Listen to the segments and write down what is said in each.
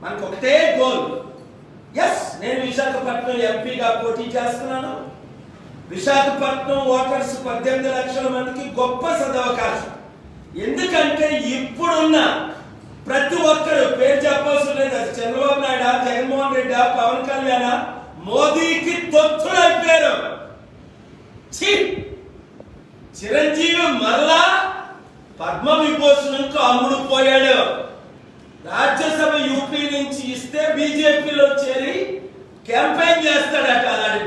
మనకు ఒకటే goal. Yes, నేను విశాఖపట్నం ఎంపీగా పోటీ చేస్తున్నాను. విశాఖపట్నం ఓటర్స్ 18 లక్షల మందికి గొప్ప సదవకాశం. ఎందుకంటే ఇప్పుడున్న ప్రతి ఒక్కరు పేరు చెప్పవలసిన లేదు. అది చంద్రబాబు నాయుడు, జగన్మోహన్ రెడ్డి, పవన్ కళ్యాణ్, మోదీకి తొత్తులైపోయారు. చిరంజీవి మరలా పద్మవిభూషణంకు అమ్ముడు పోయాడు. రాజ్యసభ యూపీ నుంచి ఇస్తే బీజేపీలో చేరి క్యాంపెయిన్ చేస్తాడట. అలాంటి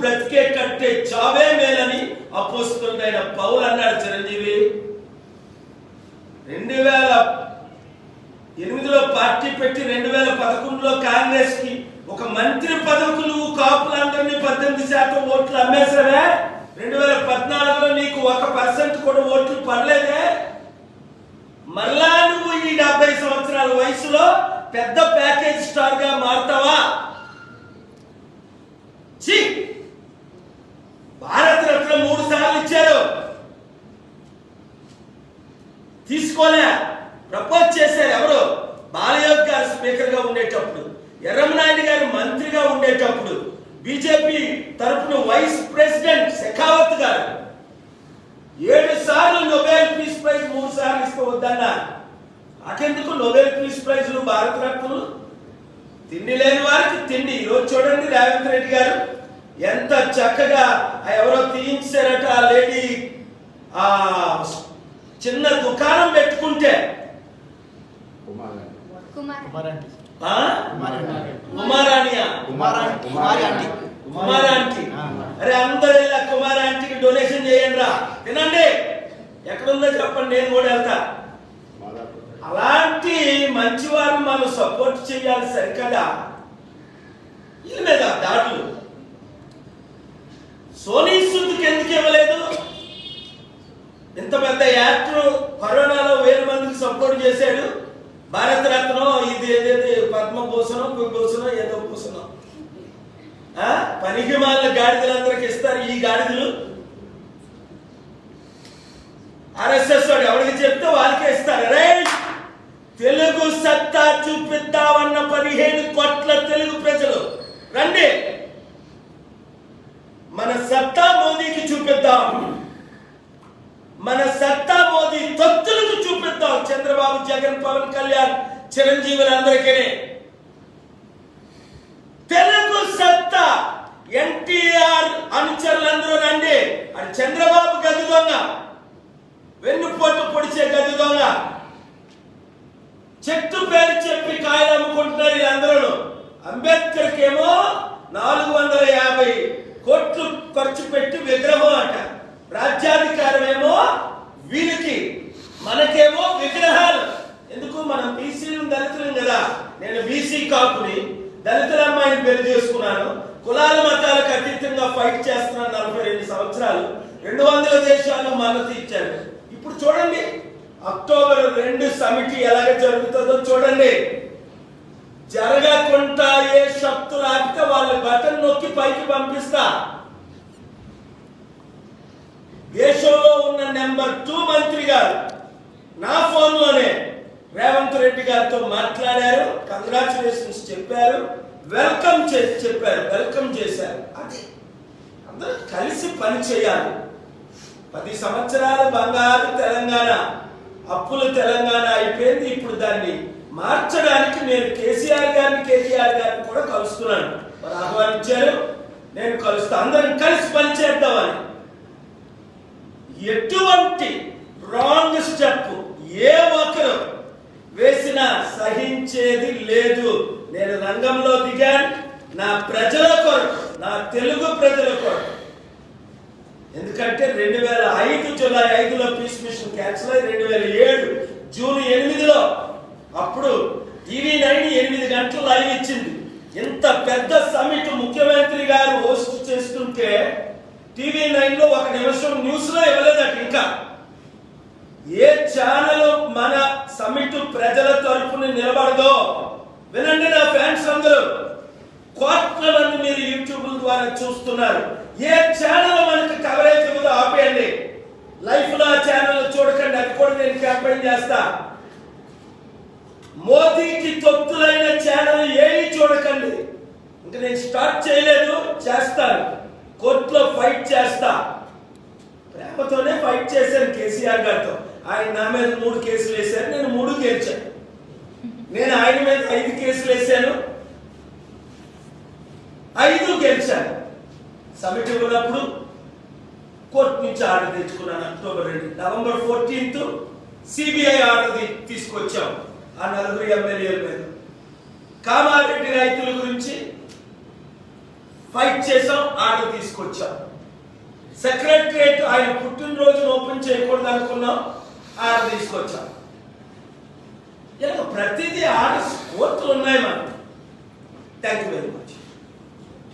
బ్రతికే కట్టే చావే మేలని అపోస్తుండైన పౌల్ అన్నాడు చిరంజీవి. 2008లో పార్టీ పెట్టి 2011లో కాంగ్రెస్ కి ఒక మంత్రి పదవికి నువ్వు కాపులందరినీ 18% ఓట్లు అమ్మేసావే. 2014లో నీకు 1% కూడా ఓట్లు పడలేదే. మళ్ళా నువ్వు ఈ 70 సంవత్సరాల వయసులో పెద్ద ప్యాకేజ్ స్టార్ గా మారుతావా? భారత రత్న 3 సార్లు ఇచ్చారు, తీసుకోలే. ప్రపోజ్ చేశారు ఎవరు? బాలయోగ్ గారు స్పీకర్ గా ఉండేటప్పుడు, ఎర్రమనాయుడు గారు మంత్రిగా ఉండేటప్పుడు, బీజేపీ తరఫున వైస్ ప్రెసిడెంట్ శెఖావత్ గారు 7 సార్లు నోబెల్ పీస్ ప్రైజ్ 3 సార్లు ఇస్తూ వద్దన్నారు. నాకెందుకు నోబెల్ పీస్ ప్రైజ్లు, భారత రత్నలు? తిండి లేని వారికి తిండి. ఈరోజు చూడండి రేవంత్ రెడ్డి గారు ఎంత చక్కగా ఎవరో తీయించారట. ఆ లేడీ ఆ చిన్న దుకాణం పెట్టుకుంటే కుమారాంటీ, అరే అందరూ ఇలా కుమారాంటీకి డొనేషన్ చేయండి రా, తినండి, ఎక్కడుందో చెప్పండి, నేను కూడా వెళ్తా. అలాంటి మంచివారిని మనం సపోర్ట్ చేయాలి సరికదా. వీళ్ళ మీద దాడులు. సోనీ సుద్కి ఎందుకు ఇవ్వలేదు? ఇంత పెద్ద యాక్టర్ కరోనాలో 1000 మందికి సపోర్ట్ చేశాడు. భారత రత్నం ఇది ఏదైతే పద్మభూషణం, విభూషణం, ఏదో భూషణం, పనికి మాలిన గాడిదలందరికి ఇస్తారు. ఈ గాడిదలు ఆర్ఎస్ఎస్ వాడు ఎవరికి చెప్తే వాళ్ళకే ఇస్తారు. రే, తెలుగు సత్తా చూపిద్దామన్న 15 కోట్ల తెలుగు ప్రజలు రండి, మన సత్తా మోదీకి చూపిద్దాం, మన సత్తా మోదీ తొత్తులకు చూపిద్దాం. చంద్రబాబు, జగన్, పవన్ కళ్యాణ్, చిరంజీవులందరికీ తెలుగు సత్తా. ఎన్టీఆర్ అనుచరులందరూ రండి. అది చంద్రబాబు గది దొంగ, వెన్నుపోటు పొడిచే గది దొంగ, చెట్టు పేరు చెప్పి కాయలు అమ్ముకుంటున్నారు వీళ్ళందరూ. అంబేద్కర్కి ఏమో 450 కోట్లు ఖర్చు పెట్టి విగ్రహం అట. రాజ్యాధికారం ఏమో వీరికి, మనకేమో విగ్రహాలు. ఎందుకు? మనం బీసీలు, దళితులం కదా. నేను బీసీ కాపుని, దళితుల అమ్మాయిని పెళ్లి చేసుకున్నాను. కులాల మతాలకు అతీతంగా ఫైట్ చేస్తున్నాను 42 సంవత్సరాలు. 200 దేశాలు మద్దతు ఇచ్చాను. ఇప్పుడు చూడండి అక్టోబర్ 2 సమిట్ ఎలాగ జరుగుతుందో చూడండి. జరగకుండా ఏ శక్తులు ఆపితే వాళ్ళ బటన్ నొక్కి పైకి పంపిస్తా. దేశంలో ఉన్న నెంబర్ 2 మంత్రి గారు నా ఫోన్ లోనే రేవంత్ రెడ్డి గారితో మాట్లాడారు, కంగ్రాచులేషన్స్ చెప్పారు, వెల్కమ్ చెప్పారు, వెల్కమ్ చేశారు. అది అందరూ కలిసి పని చేయాలి. 10 సంవత్సరాల బంగారు తెలంగాణ, అప్పుల తెలంగాణ అయిపోయింది. ఇప్పుడు దాన్ని మార్చడానికి నేను కేసీఆర్ గారిని, కేటీఆర్ గారిని కూడా కలుస్తున్నాను. వారు ఆహ్వానించారు, నేను కలుస్తా. అందరం కలిసి పని చేద్దామని. ఎటువంటి రాంగ్ స్టెప్ ఏ ఒక్కరు వేసినా సహించేది లేదు. నేను రంగంలో దిగాను నా ప్రజల కొరకు, నా తెలుగు ప్రజల కొరకు. ఎందుకంటే 2005 జూలై 5లో పీస్ మిషన్ క్యాన్సిల్ అయ్యి 2007 జూన్ 8లో అప్పుడు TV9 8 గంటలు లైవ్ ఇచ్చింది. ఇంత పెద్ద సమిట్ ముఖ్యమంత్రి గారు హోస్ట్ చేస్తుంటే TV9లో 1 నిమిషం న్యూస్ లో ఇవ్వలేదట. ఇంకా ఏ ఛానల్ మన సమిట్ ప్రజల తరపున నిలబడదో వినండి నా ఫ్యాన్స్ అందరూ. కోట్ల మంది మీరు యూట్యూబ్ ద్వారా చూస్తున్నారు. ఏ ఛానల్ మనకు కవరేజ్ ఇవ్వదో ఆపేయండి. లైఫ్ లో ఆ ఛానల్ చూడకండి, అది కూడా నేను క్యాంపెయిన్ చేస్తా. మోదీకి తొత్తులైన ఇంకా నేను స్టార్ట్ చేయలేదు, చేస్తాను. కోర్టులో ఫైట్ చేస్తా. ప్రేమతోనే ఫైట్ చేశాను కేసీఆర్ గారితో. ఆయన నా మీద 3 కేసులు వేశారు, నేను 3 గెలిచాను. నేను ఆయన మీద 5 కేసులు వేశాను, 5 గెలిచాను. సమిట్ ఉన్నప్పుడు కోర్టు నుంచి ఆర్డర్ తెచ్చుకున్నాను. అక్టోబర్ 2, నవంబర్ 14 సిబిఐ ఆర్డర్ తీసుకొచ్చాం ఆ 4 ఎమ్మెల్యేల మీద. కామారెడ్డి రైతుల గురించి ఫైట్ చేసాం, ఆర్డర్ తీసుకొచ్చాం. సెక్రటరియట్ ఆయన పుట్టినరోజును ఓపెన్ చేయకూడదు అనుకున్నాం, ఆర్డర్ తీసుకొచ్చాం. ఇలా ప్రతిదీ ఆర్డర్స్ కోర్టులు ఉన్నాయి మనకి. Thank you very much.